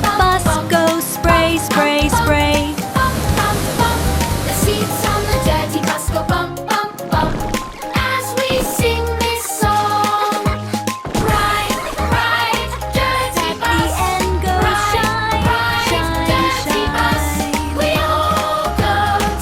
the bus go spray, spray, spray. Bump, bump, bump. The seats on the dirty bus go bump, bump, bump. As we sing this song, ride, ride, dirty At bus. the end goes Ride, shine, ride, shine, dirty bus. shine. We all go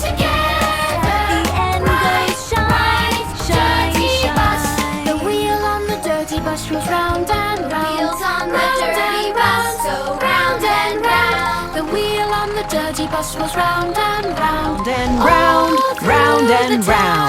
together. At the end Ride, goes shine, ride, shine, dirty bus. shine. The wheel on the dirty bus goes round and round. Wheels on the Round dirty and bus round, go round and round and round. The wheel on the dirty bus goes round and round. And round, All through round the and town.